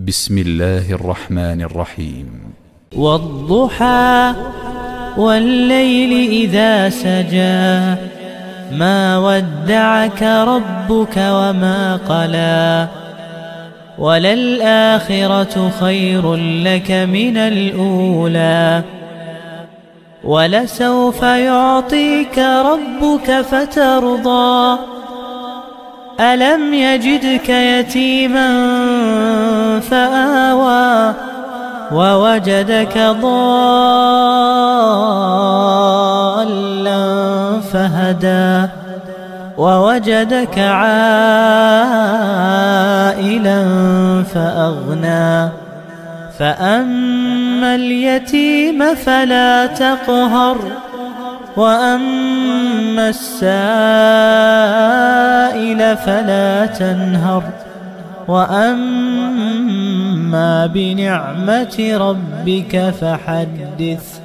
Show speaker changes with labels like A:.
A: بسم الله الرحمن الرحيم.
B: والضحى والليل إذا سجى ما ودعك ربك وما قلى وللآخرة خير لك من الأولى ولسوف يعطيك ربك فترضى ألم يجدك يتيما فآوى ووجدك ضالا فهدى ووجدك عائلا فأغنى فأما اليتيم فلا تقهر وأما السائل فلا تنهر وأما بنعمة ربك فحدث.